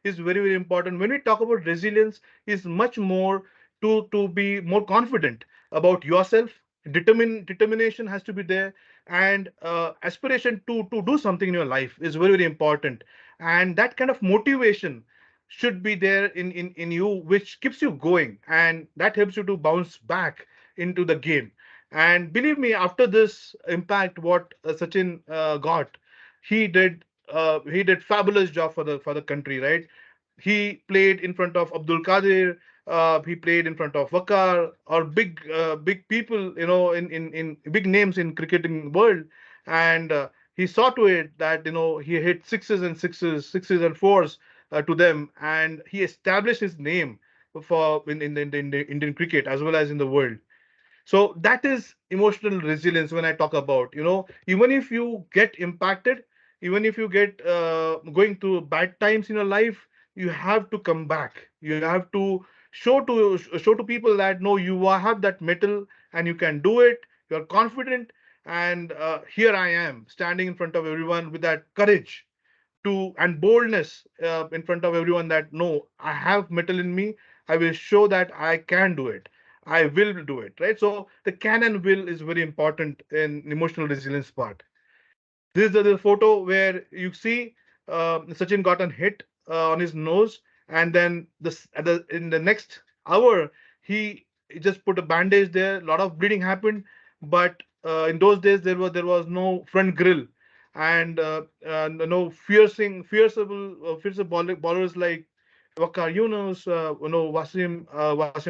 is very, very important. When we talk about resilience, is much more to be more confident about yourself. Determination has to be there, and aspiration to do something in your life is very, very important. And that kind of motivation should be there in you, which keeps you going, and that helps you to bounce back into the game. And believe me, after this impact, what Sachin got, he did fabulous job for the country, right? He played in front of Abdul Qadir. He played in front of Wakar, or big people, in big names in cricketing world. And he saw to it that he hit sixes and fours to them, and he established his name for in the Indian cricket as well as in the world. So that is emotional resilience. When I talk about, even if you get impacted, even if you get going through bad times in your life, you have to come back. You have to show to people that no, you have that metal and you can do it. You're confident, and here I am standing in front of everyone with that courage to and boldness in front of everyone, that no, I have metal in me. I will show that I can do it. I will do it, right? So the can and will is very important in emotional resilience part. This is the photo where you see Sachin got a hit on his nose, and then in the next hour, he just put a bandage there. A lot of bleeding happened, but in those days there was no front grill, and no fierce bowlers like Wakar Yunus, Wasim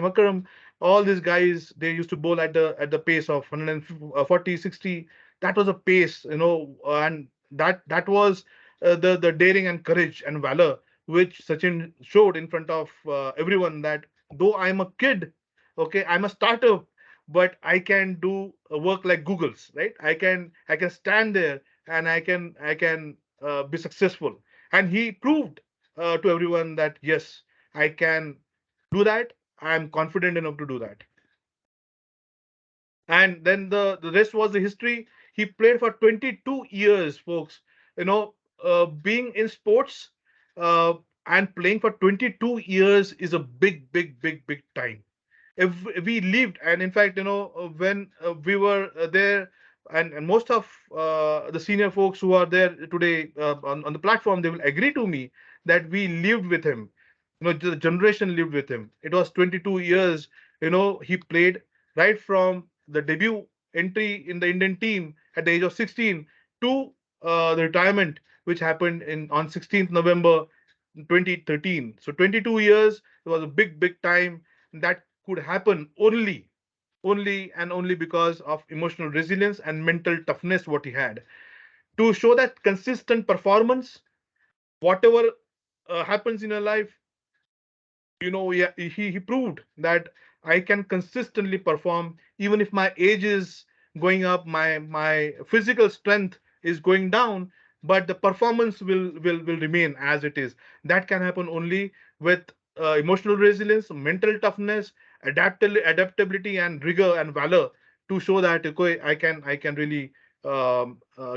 Akram. All these guys, they used to bowl at the pace of 140, 60. That was a pace, and that was the daring and courage and valor which Sachin showed in front of everyone, that though I'm a kid, okay, I'm a startup, but I can do work like Google's, right? I can stand there, and I can be successful. And he proved to everyone that yes, I can do that. I'm confident enough to do that. And then the rest was the history. He played for 22 years, folks. Being in sports uh, and playing for 22 years is a big, big, big, big time. If we lived, and in fact, when we were there, and most of the senior folks who are there today on the platform, they will agree to me that we lived with him. The generation lived with him. It was 22 years. He played right from the debut entry in the Indian team at the age of 16 to the retirement, which happened in on 16th November 2013. So 22 years. It was a big, big time. That could happen only because of emotional resilience and mental toughness what he had. To show that consistent performance, whatever happens in your life, yeah, he proved that I can consistently perform even if my age is going up, my physical strength is going down, but the performance will remain as it is. That can happen only with emotional resilience, mental toughness, adaptability, and rigor and valor, to show that okay, I can really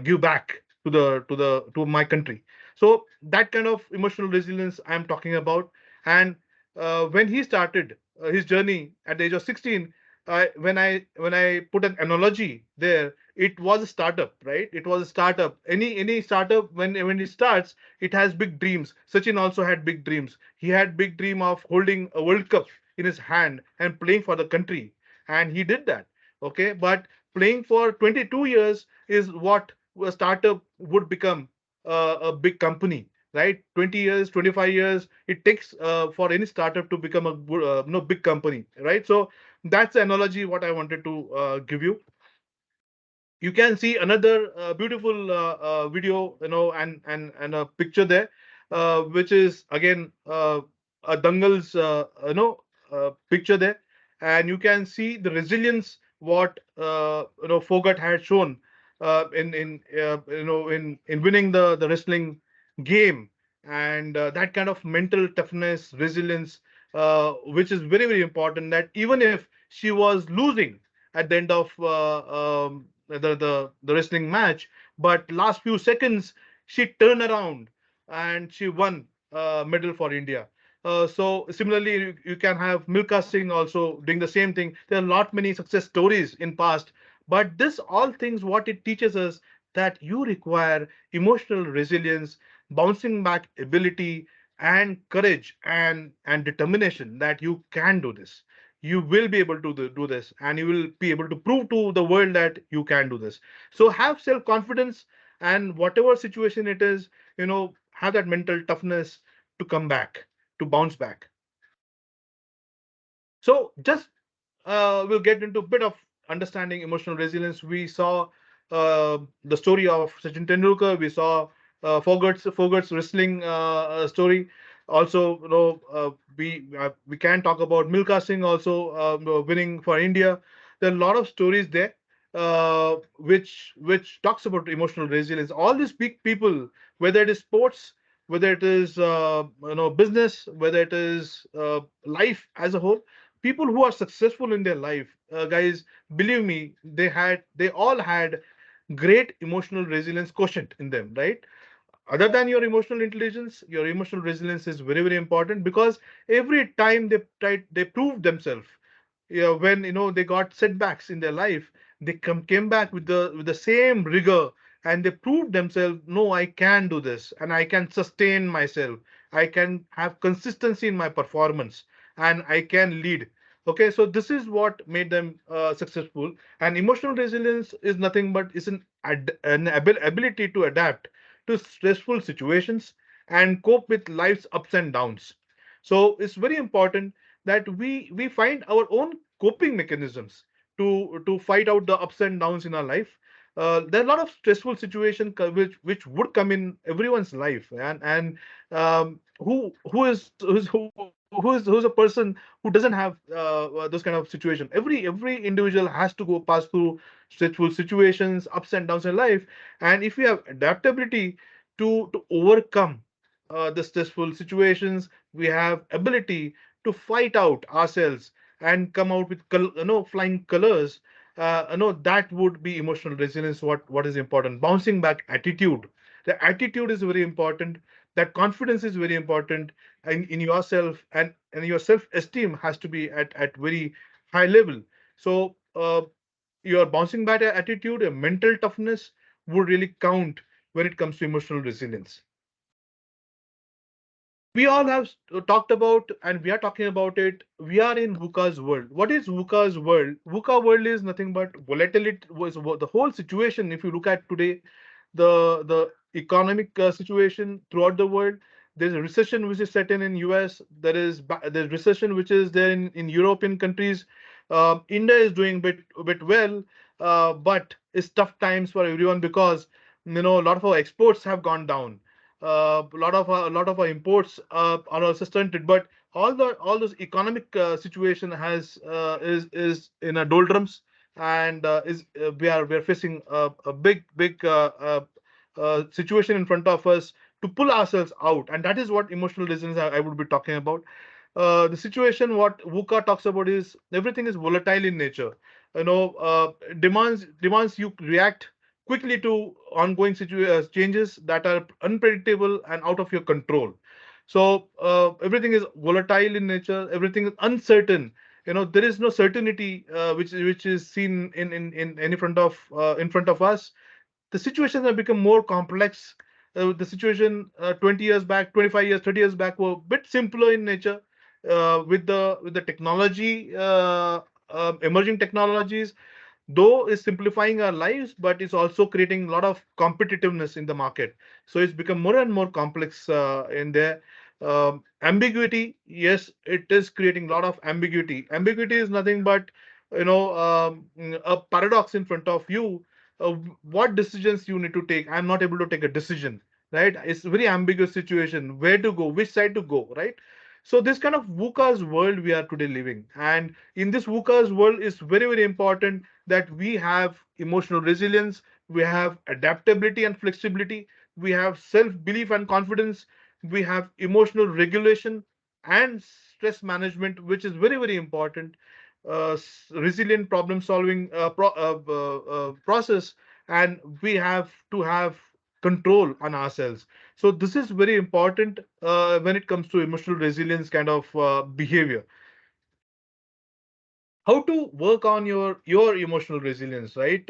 give back to my country. So that kind of emotional resilience I'm talking about. And when he started his journey at the age of 16, when I put an analogy there, it was a startup, right? It was a startup. Any startup, when it starts, it has big dreams. Sachin also had big dreams. He had big dream of holding a World Cup in his hand and playing for the country, and he did that. Okay, but playing for 22 years is what a startup would become, a big company, right? 20 years, 25 years it takes for any startup to become a big company, right? So that's the analogy what I wanted to give you. You can see another beautiful video, and a picture there, which is again a Dangal's picture there, and you can see the resilience what Fogart had shown in winning the wrestling game, and that kind of mental toughness, resilience, which is very, very important. That even if she was losing at the end of the wrestling match, but last few seconds she turned around and she won medal for India. So similarly, you can have Milka Singh also doing the same thing. There are a lot many success stories in past, but this all things what it teaches us that you require emotional resilience, bouncing back ability, and courage and determination that you can do this. You will be able to do this, and you will be able to prove to the world that you can do this. So have self confidence, and whatever situation it is, have that mental toughness to come back, to bounce back. So just we'll get into a bit of understanding emotional resilience. We saw the story of Sachin Tendulkar. We saw Fogart's wrestling story. Also, we can talk about Milka Singh also winning for India. There are a lot of stories there, which talks about emotional resilience. All these big people, whether it is sports, whether it is business, whether it is life as a whole, people who are successful in their life, guys, believe me, they all had great emotional resilience quotient in them, right? Other than your emotional intelligence, your emotional resilience is very, very important, because every time they proved themselves, when they got setbacks in their life, they came back with the same rigor, and they proved themselves, no, I can do this, and I can sustain myself, I can have consistency in my performance, and I can lead. Okay, so this is what made them successful. And emotional resilience is nothing but is an ability to adapt to stressful situations and cope with life's ups and downs. So it's very important that we find our own coping mechanisms to fight out the ups and downs in our life. There are a lot of stressful situations which would come in everyone's life, and who's a person who doesn't have those kind of situation. Every individual has to go pass through stressful situations, ups and downs in life, and if we have adaptability to overcome the stressful situations, we have ability to fight out ourselves and come out with flying colors. That would be emotional resilience. What is important? Bouncing back attitude. The attitude is very important. That confidence is very important in yourself, and your self esteem has to be at very high level. So your bouncing back attitude, your mental toughness would really count when it comes to emotional resilience. We all have talked about, and we are talking about it. We are in VUCA's world. What is VUCA's world? VUCA world is nothing but volatility. Was the whole situation. If you look at today, the economic situation throughout the world, there's a recession which is set in US. There's recession which is there in European countries. India is doing bit well, but it's tough times for everyone, because a lot of our exports have gone down. A lot of our imports are also stunted, but all those economic situation is in a doldrums, and is we are facing a big situation in front of us to pull ourselves out, and that is what emotional resilience I would be talking about. The situation what VUCA talks about is everything is volatile in nature. Demands you react quickly to ongoing changes that are unpredictable and out of your control. So everything is volatile in nature. Everything is uncertain. There is no certainty which is seen in any in front of us. The situations have become more complex. The situation 20 years back, 25 years, 30 years back were a bit simpler in nature. With the technology, emerging technologies, though is simplifying our lives, but it's also creating a lot of competitiveness in the market. So it's become more and more complex in there. Ambiguity, yes, it is creating a lot of ambiguity. Ambiguity is nothing but a paradox in front of you. What decisions you need to take? I'm not able to take a decision, right? It's a very ambiguous situation. Where to go? Which side to go, right? So this kind of VUCA's world we are today living, and in this VUCA's world, is very, very important that we have emotional resilience, we have adaptability and flexibility, we have self belief and confidence, we have emotional regulation and stress management, which is very, very important. Resilient problem solving process, and we have to have control on ourselves. So this is very important when it comes to emotional resilience kind of behavior. How to work on your emotional resilience, right?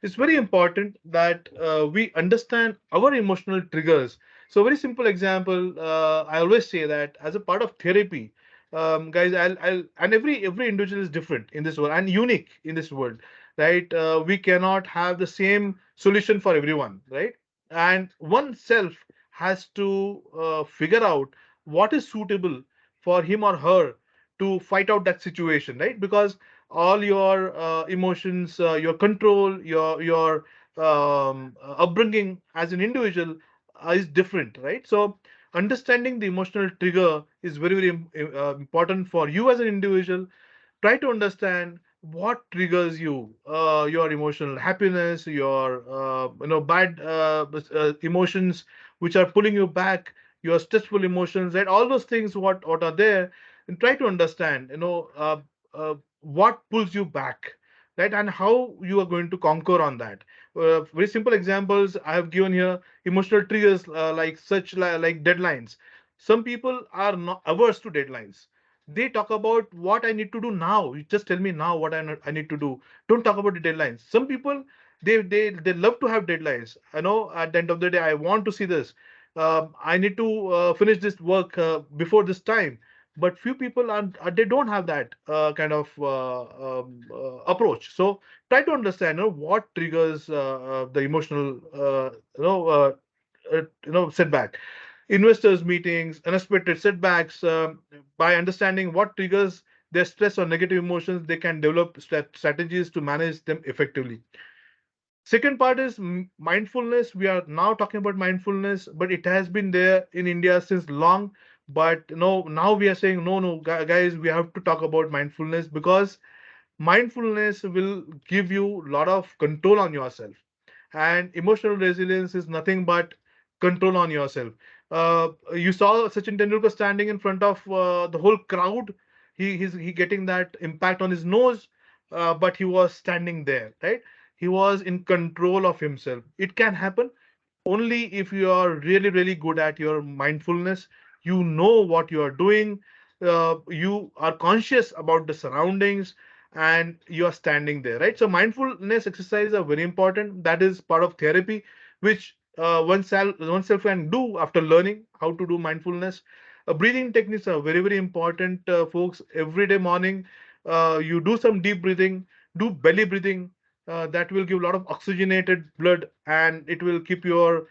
It's very important that we understand our emotional triggers. So very simple example, I always say that as a part of therapy, guys, I'll and every individual is different in this world and unique in this world, right? We cannot have the same solution for everyone, right? And one self has to figure out what is suitable for him or her to fight out that situation, right? Because all your emotions, your control, your upbringing as an individual is different, right? So understanding the emotional trigger is very important for you as an individual. Try to understand what triggers you, your emotional happiness, your bad emotions which are pulling you back, your stressful emotions, right? All those things what are there, and try to understand what pulls you back, right? And how you are going to conquer on that. Very simple examples I have given here. Emotional triggers like deadlines. Some people are not averse to deadlines. They talk about what I need to do now. You just tell me now what I need to do. Don't talk about the deadlines. Some people, they love to have deadlines. I know at the end of the day, I want to see this. I need to finish this work before this time. But few people they don't have that kind of approach. So try to understand, what triggers the emotional, setback. Investors meetings, unexpected setbacks. By understanding what triggers their stress or negative emotions, they can develop strategies to manage them effectively. Second part is mindfulness. We are now talking about mindfulness, but it has been there in India since long. But now we are saying no, no, guys, we have to talk about mindfulness, because mindfulness will give you a lot of control on yourself. And emotional resilience is nothing but control on yourself. You saw Sachin Tendulkar standing in front of the whole crowd. He getting that impact on his nose, but he was standing there, right? He was in control of himself. It can happen only if you are really really good at your mindfulness. You know what you are doing. You are conscious about the surroundings, and you are standing there, right? So mindfulness exercises are very important. That is part of therapy, which oneself can do after learning how to do mindfulness. Breathing techniques are very very important, folks. Every day morning, you do some deep breathing, do belly breathing. That will give a lot of oxygenated blood, and it will keep your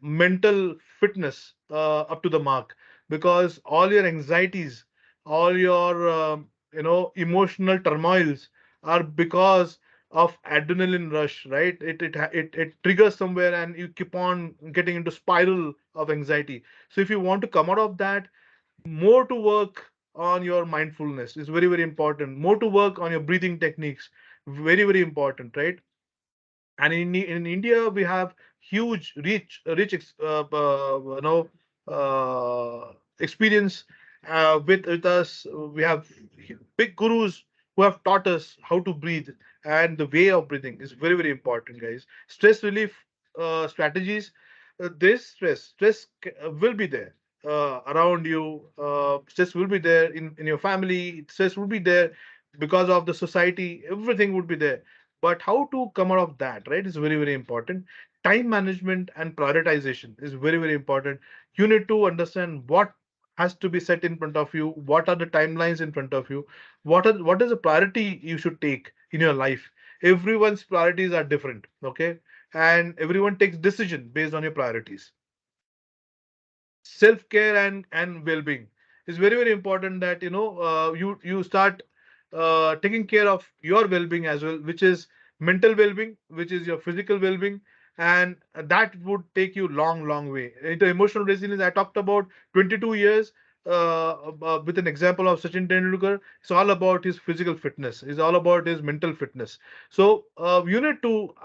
mental fitness up to the mark. Because all your anxieties, all your emotional turmoils are because of adrenaline rush, right? It triggers somewhere, and you keep on getting into spiral of anxiety. So if you want to come out of that, more to work on your mindfulness is very very important. More to work on your breathing techniques, very very important, right? And in India we have huge rich experience with us. We have big gurus who have taught us how to breathe, and the way of breathing is very very important, guys. Stress relief strategies. This will be there around you. Stress will be there in your family. Stress will be there because of the society. Everything would be there, but how to come out of that, right, is very very important. Time management and prioritization is very very important. You need to understand what has to be set in front of you, what are the timelines in front of you, what is the priority you should take in your life. Everyone's priorities are different, okay? And everyone takes decision based on your priorities. Self care and well being is very very important, that you start taking care of your well being as well, which is mental well being, which is your physical well being. And that would take you long way into emotional resilience. I talked about 22 years with an example of Sachin Tendulkar. It's all about his physical fitness, it's all about his mental fitness. So you need to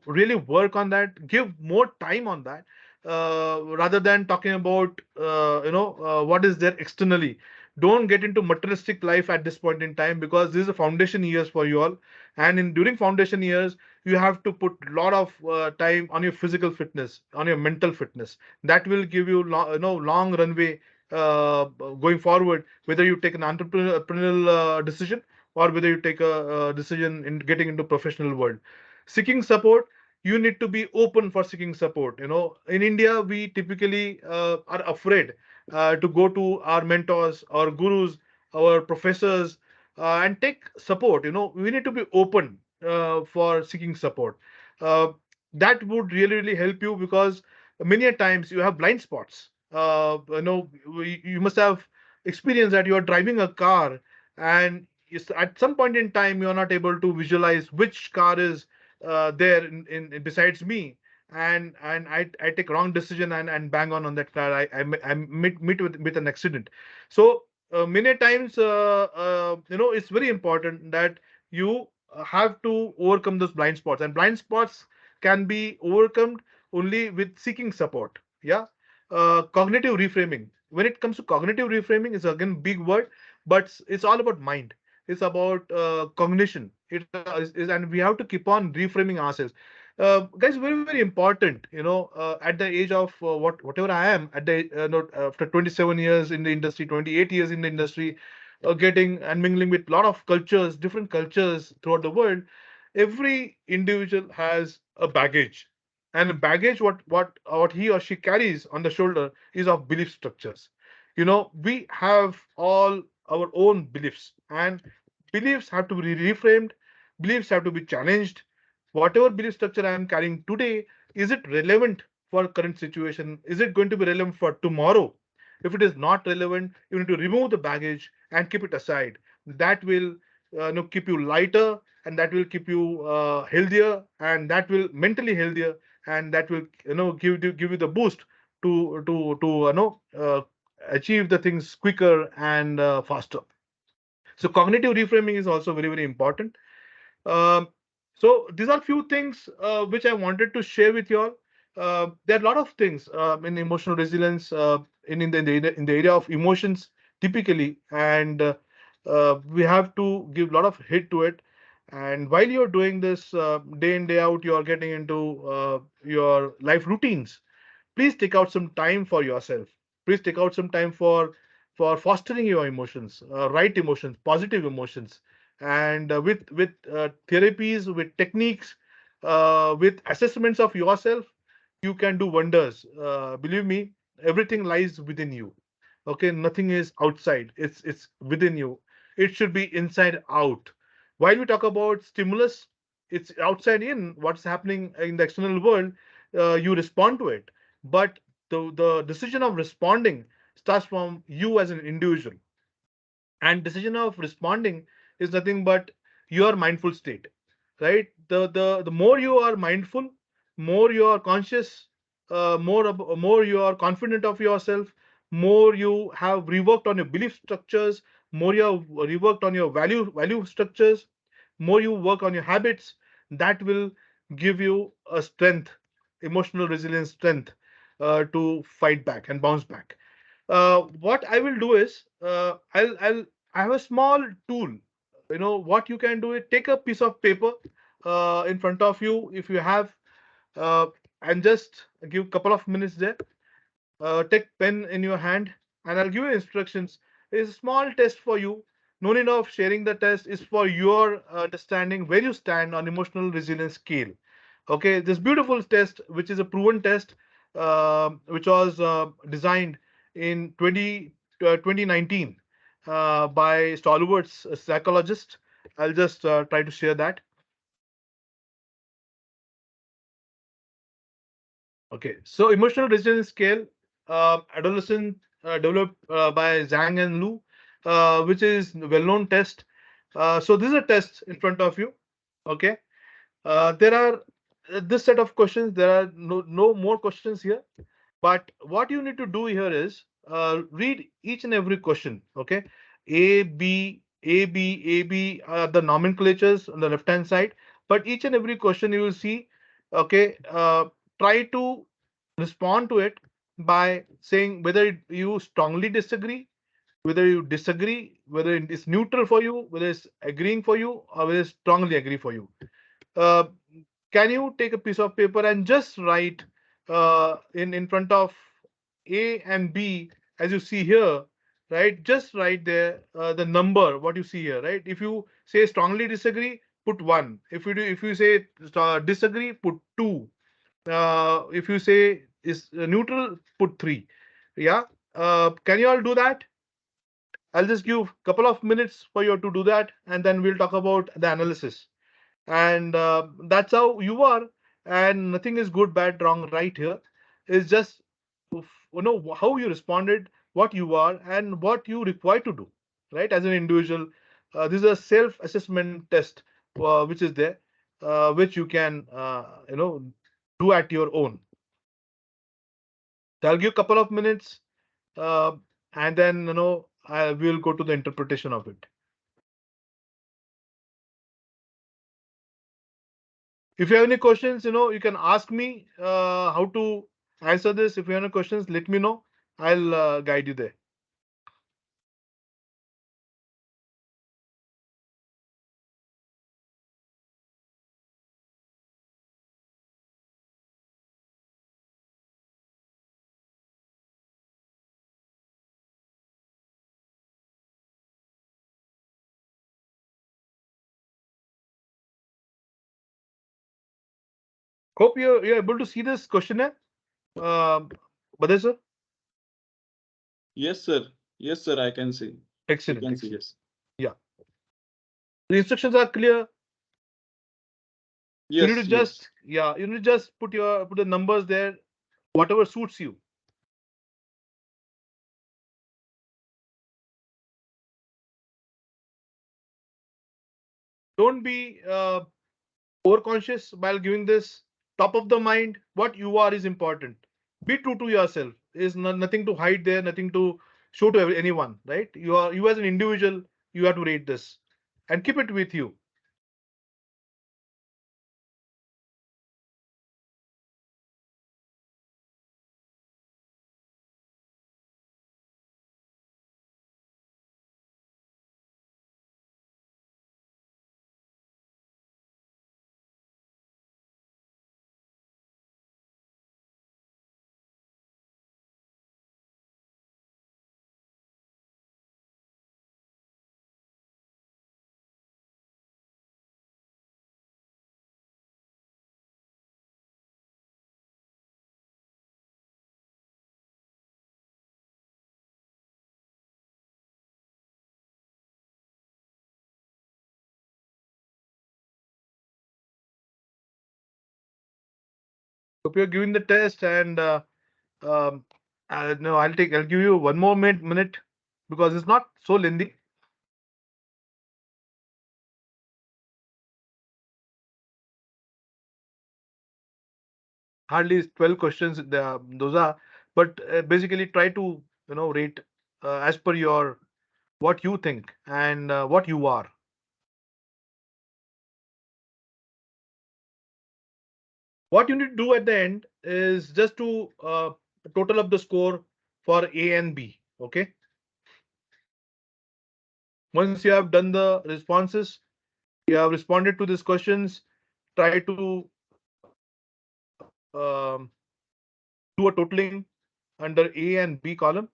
really work on that, give more time on that, rather than talking about what is there externally. Don't get into materialistic life at this point in time, because this is a foundation years for you all. And in during foundation years, you have to put a lot of time on your physical fitness, on your mental fitness. That will give you long runway going forward, whether you take an entrepreneurial decision, or whether you take a decision in getting into professional world. Seeking support, you need to be open for seeking support. In India, we typically are afraid to go to our mentors, our gurus, our professors, and take support. We need to be open for seeking support. Uh, that would really, really help you, because many a times you have blind spots. You must have experienced that you are driving a car, and at some point in time you are not able to visualize which car is there besides me, and I take wrong decision, and bang on that car. I meet with an accident. So many times, it's very important that you have to overcome those blind spots, and blind spots can be overcome only with seeking support. Yeah. Cognitive reframing. When it comes to cognitive reframing, it's again big word, but it's all about mind. It's about cognition. And we have to keep on reframing ourselves. Guys, very, very important. At the age of whatever I am, at the after 27 years in the industry, 28 years in the industry, getting and mingling with a lot of cultures, different cultures throughout the world. Every individual has a baggage, and baggage, what he or she carries on the shoulder, is of belief structures. We have all our own beliefs, and beliefs have to be reframed. Beliefs have to be challenged. Whatever belief structure I am carrying today, is it relevant for current situation? Is it going to be relevant for tomorrow? If it is not relevant, you need to remove the baggage and keep it aside. That will keep you lighter, and that will keep you healthier, and that will mentally healthier, and that will give you the boost to achieve the things quicker and faster. So cognitive reframing is also very, very important. um, so these are few things which I wanted to share with you all. There are a lot of things in emotional resilience, in the area of emotions typically, and we have to give a lot of hit to it. And while you're doing this day in day out, you're getting into your life routines. Please take out some time for yourself. Please take out some time for fostering your emotions, right emotions, positive emotions, and with therapies, with techniques, with assessments of yourself, you can do wonders. Believe me, everything lies within you. Okay, nothing is outside. It's within you. It should be inside out. While we talk about stimulus, it's outside in. What's happening in the external world, you respond to it. But the decision of responding starts from you as an individual, and decision of responding is nothing but your mindful state, right? The more you are mindful, more you are conscious, more you are confident of yourself, more you have reworked on your belief structures, more you have reworked on your value structures, more you work on your habits. That will give you a strength, emotional resilience strength, to fight back and bounce back. What I will do is, I have a small tool. What you can do is take a piece of paper in front of you, if you have, uh, and just give a couple of minutes there. Take pen in your hand, and I'll give you instructions. It's a small test for you. No need of sharing the test. Is for your understanding where you stand on emotional resilience scale. Okay, this beautiful test, which is a proven test, which was designed in 2019 by stalwarts psychologist. I'll just try to share that. Okay, so emotional resilience scale, adolescent, developed by Zhang and Lu, which is well-known test. So this is a test in front of you. Okay, there are this set of questions. There are no more questions here. But what you need to do here is read each and every question. Okay, A, B, A, B, A, B are the nomenclatures on the left hand side. But each and every question you will see. Okay, try to respond to it by saying whether you strongly disagree, whether you disagree, whether it is neutral for you, whether it's agreeing for you, or whether it's strongly agree for you. Uh, can you take a piece of paper and just write in front of A and B as you see here, right? Just write there the number what you see here, right? If you say strongly disagree, put one. If you say disagree, put two. If you say is neutral, put three. Yeah. Can you all do that? I'll just give a couple of minutes for you to do that, and then we'll talk about the analysis. And that's how you are. And nothing is good, bad, wrong, right here. It's just how you responded, what you are, and what you require to do, right? As an individual, this is a self-assessment test which is there, which you can do at your own. So I'll give a couple of minutes, uh, and then I will go to the interpretation of it. If you have any questions, you can ask me how to answer this. If you have any questions, let me know. I'll guide you there. Hope you're able to see this questionnaire. Badai sir? Yes, sir. Yes, sir. I can see. We Excellent, can see. excellent. Yes. Yeah. The instructions are clear. You need to Yes. Yes. just, yeah, you need to just put the numbers there, whatever suits you. Don't be overconscious while giving this. Top of the mind, what you are is important. Be true to yourself. Is nothing to hide there, nothing to show to anyone, right? You as an individual, you have to rate this and keep it with you. Hope you're giving the test, and um, no, I'll give you one more minute because it's not so lengthy. Hardly 12 questions. Those are, but basically try to rate as per your what you think and what you are. What you need to do at the end is just to total up the score for A and B. Okay. Once you have done the responses, you have responded to these questions, try to do a totaling under A and B column.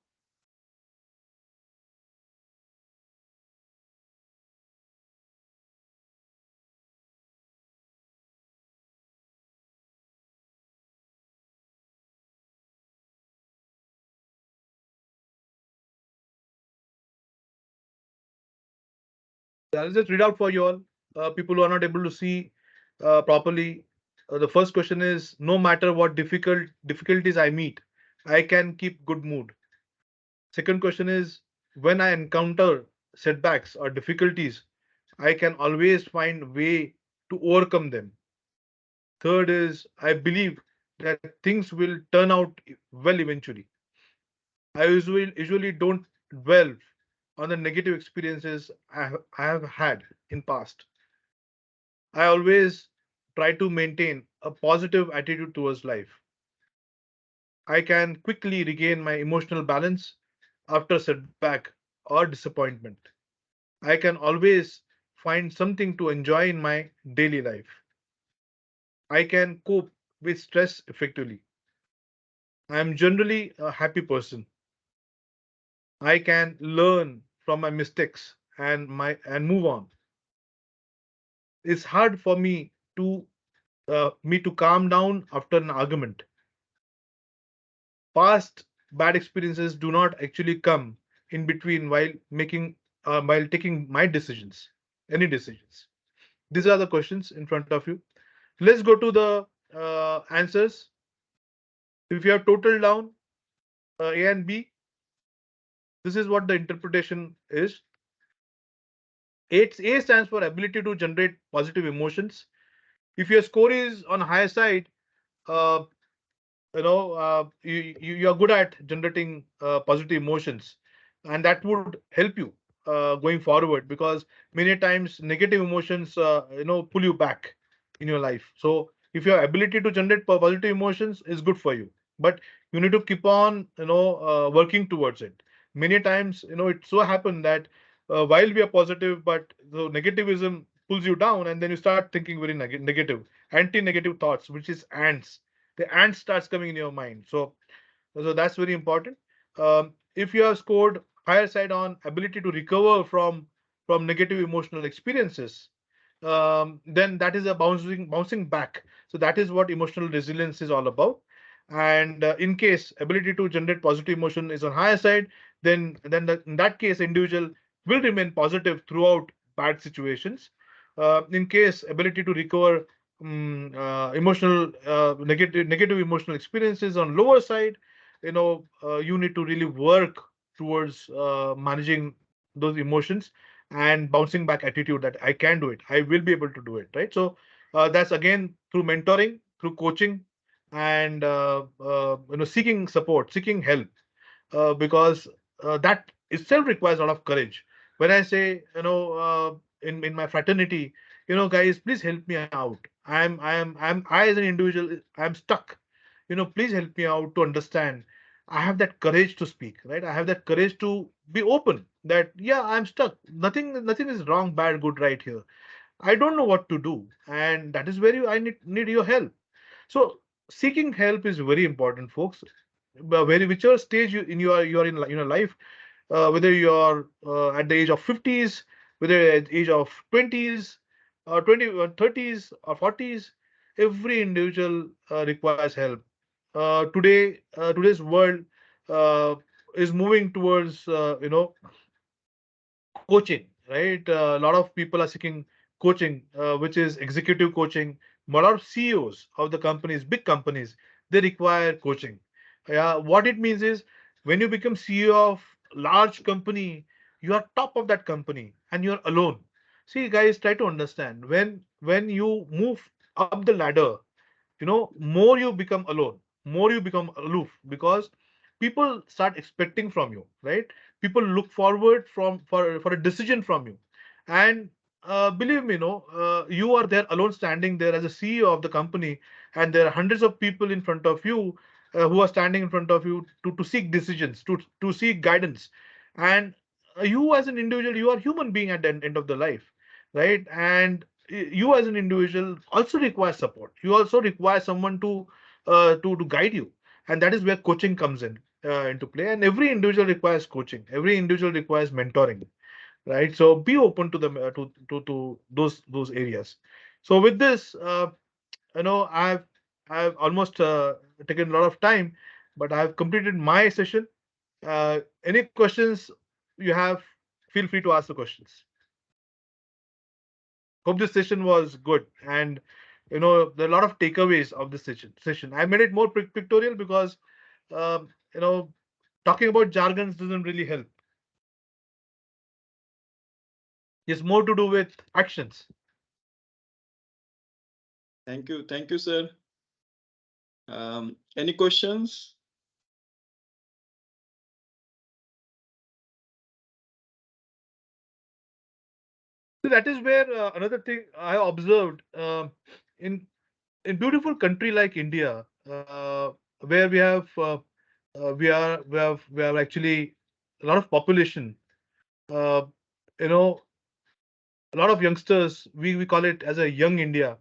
I'll just read out for you all. People who are not able to see properly. The first question is: no matter what difficulties I meet, I can keep good mood. Second question is: when I encounter setbacks or difficulties, I can always find way to overcome them. Third is I believe that things will turn out well eventually. I usually don't dwell on the negative experiences I have had in past. I always try to maintain a positive attitude towards life. I can quickly regain my emotional balance after setback or disappointment. I can always find something to enjoy in my daily life. I can cope with stress effectively. I am generally a happy person. I can learn from my mistakes and move on. It's hard for me to calm down after an argument. Past bad experiences do not actually come in between while taking my decisions, any decisions. These are the questions in front of you. Let's go to the answers. If you have total down A and B, this is what the interpretation is. A stands for ability to generate positive emotions. If your score is on higher side, uh, you are good at generating positive emotions, and that would help you going forward, because many times negative emotions pull you back in your life. So if your ability to generate positive emotions is good for you, but you need to keep on working towards it. Many times it so happen that while we are positive, but the negativism pulls you down, and then you start thinking very negative, anti-negative thoughts, which is ants. The ant starts coming in your mind. So that's very important. If you have scored higher side on ability to recover from negative emotional experiences, then that is a bouncing back. So that is what emotional resilience is all about. And in case ability to generate positive emotion is on higher side, then in that case individual will remain positive throughout bad situations. In case ability to recover emotional negative emotional experiences on lower side, you need to really work towards managing those emotions and bouncing back attitude that I can do it, I will be able to do it, right? So that's again through mentoring, through coaching, and seeking support, seeking help, because that itself requires a lot of courage. When I say, in my fraternity, guys, please help me out. I as an individual, I'm stuck. Please help me out to understand. I have that courage to speak, right? I have that courage to be open. That yeah, I'm stuck. Nothing is wrong, bad, good, right here. I don't know what to do, and that is where I need your help. So seeking help is very important, folks. But whichever stage you are in your life, whether you're at the age of 50s, whether at the age of 20s, or 20 or 30s or 40s, every individual requires help. Today's world uh, is moving towards coaching, right? A lot of people are seeking coaching, which is executive coaching. A lot of CEOs of the companies, big companies, they require coaching. Yeah, what it means is when you become CEO of large company, you are top of that company and you're alone. See, guys, try to understand when you move up the ladder, more you become alone, more you become aloof, because people start expecting from you, right? People look forward for a decision from you. And believe me, you are there alone, standing there as a CEO of the company, and there are hundreds of people in front of you, who are standing in front of you to seek decisions, to seek guidance. And you as an individual, you are human being at the end of the life, right? And you as an individual also require support. You also require someone to guide you, and that is where coaching comes into play. And every individual requires coaching. Every individual requires mentoring, right? So be open to them, to those areas. So with this, I've almost taken a lot of time, but I've completed my session. Any questions you have, feel free to ask the questions. Hope this session was good, and there are a lot of takeaways of this session. I made it more pictorial because um, you know talking about jargons doesn't really help. It's more to do with actions. Thank you, sir. Any questions? So that is where another thing I observed, in beautiful country like India, where we have actually a lot of population. uh, you know, a lot of youngsters, we call it as a young India.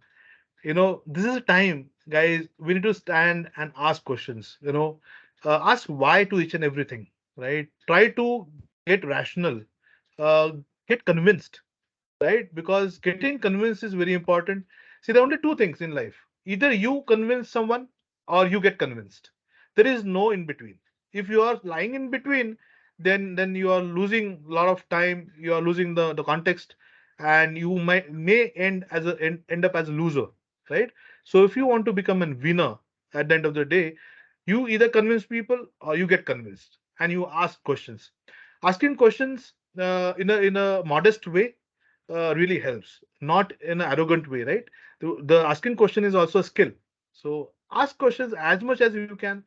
This is a time, guys, we need to stand and ask questions. Ask why to each and everything, right? Try to get rational, uh, get convinced, right? Because getting convinced is very important. See, there are only two things in life: either you convince someone or you get convinced. There is no in between. If you are lying in between, then you are losing a lot of time. You are losing the context, and you may end up as a loser, right? So if you want to become a winner at the end of the day, you either convince people or you get convinced, and you ask questions. Asking questions in a modest way really helps, not in an arrogant way, right? The asking question is also a skill. So ask questions as much as you can,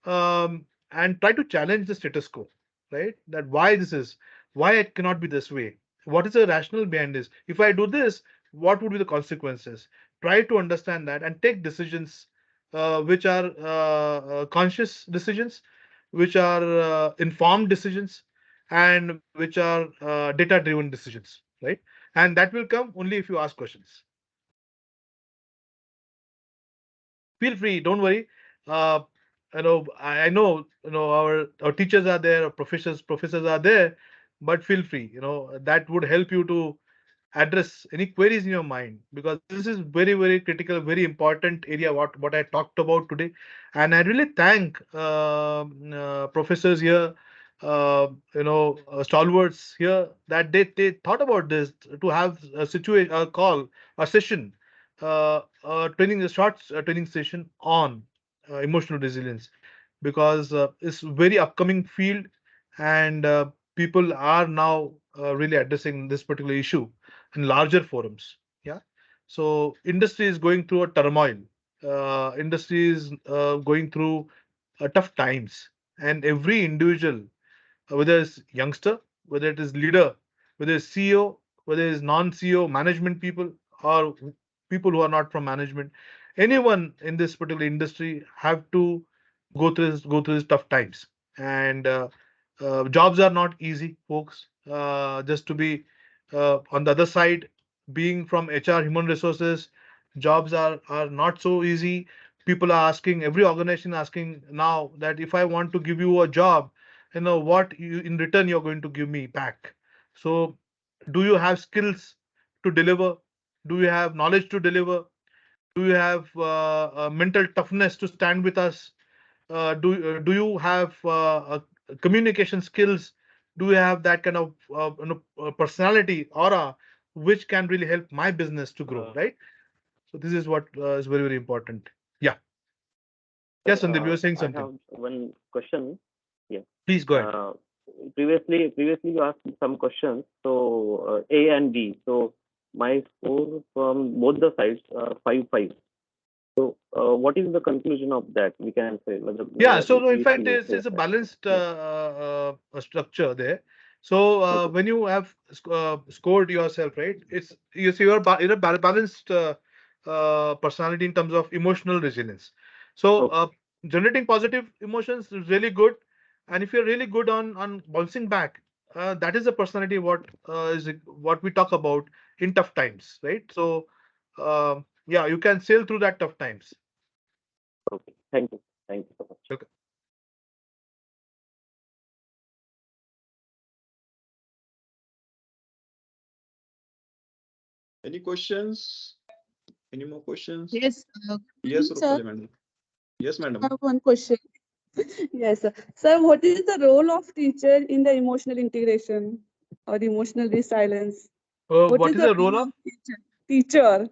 and try to challenge the status quo, right? That why this is, why it cannot be this way. What is the rationale behind this? If I do this, what would be the consequences? Try to understand that and take decisions which are conscious decisions, which are informed decisions, and which are data driven decisions, right? And that will come only if you ask questions. Feel free, don't worry. Uh, i I know, our teachers are there, our professors are there, but feel free, that would help you to address any queries in your mind, because this is very, very critical, very important area what I talked about today. And I really thank professors here, stalwarts here, that they thought about this, to have a situation, a call, a session, training, a short training session on emotional resilience, because it's very upcoming field, and people are now really addressing this particular issue in larger forums. Yeah. So industry is going through a turmoil. Industry is going through tough times, and every individual, whether it's youngster, whether it is leader, whether it's CEO, whether it's non-CEO, management people, or people who are not from management, anyone in this particular industry have to go through these tough times. And jobs are not easy, folks. Just to be on the other side, being from HR, human resources, jobs are not so easy. People are asking, every organization asking now, that if I want to give you a job, what you in return you're going to give me back. So do you have skills to deliver? Do you have knowledge to deliver? Do you have mental toughness to stand with us? Do you have communication skills? Do you have that kind of personality, aura, which can really help my business to grow, right? So this is what is very, very important. Yeah. Sir, Yes, Sandeep, you were saying I something. have one question. Yeah. Please go ahead. Previously you asked some questions. So A and B. So my score from both the sides 5-5. So what is the conclusion of that? We can say Yeah, so no, in which fact, is it's a safe. balanced Yeah. structure there. So Okay. when you have scored yourself, right? It's you see you're a balanced personality in terms of emotional resilience. So Okay. generating positive emotions is really good, and if you're really good on bouncing back, that is the personality what we talk about in tough times, right? So yeah, you can sail through that tough times. Okay. Thank you. Thank you so much. Okay. Any questions? Any more questions? Yes, Yes, sir. Rupali madam. Yes, I madam. have one question. Yes, sir. Sir, what is the role of teacher in the emotional integration or emotional resilience? What What is is the the role role of of teacher? Teacher.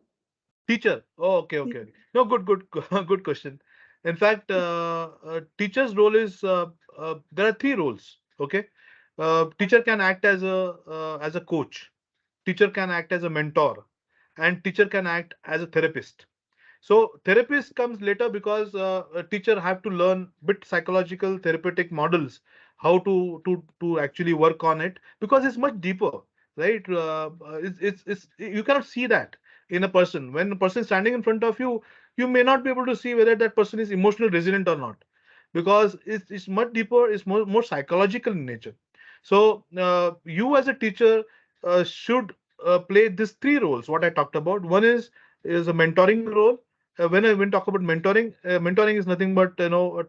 teacher? Oh, okay, okay, okay. No, good, good question. In fact, teacher's role is there are three roles. Okay, teacher can act as a coach. Teacher can act as a mentor, and teacher can act as a therapist. So therapist comes later, because a teacher have to learn bit psychological therapeutic models, how to actually work on it, because it's much deeper, right? It's you cannot see that in a person. When a person is standing in front of you, you may not be able to see whether that person is emotionally resilient or not, because it's much deeper, it's more psychological in nature. So you as a teacher should play these three roles. What I talked about. One is a mentoring role. When talk about mentoring, mentoring is nothing but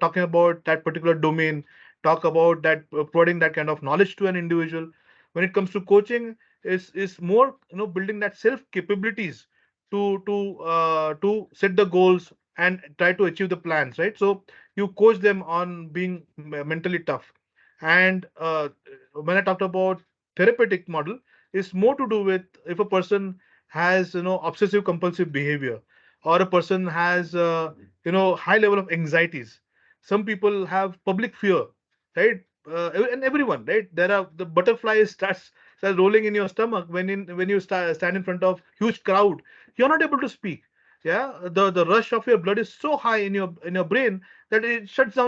talking about that particular domain, talk about that providing that kind of knowledge to an individual. When it comes to coaching, is more building that self capabilities to set the goals and try to achieve the plans, right? So you coach them on being mentally tough. And when I talked about therapeutic model, is more to do with if a person has obsessive compulsive behavior, or a person has high level of anxieties. Some people have public fear, right? And everyone, right? There are the butterflies starts rolling in your stomach when you stand in front of huge crowd. You're not able to speak. Yeah, the rush of your blood is so high in your brain that it shuts down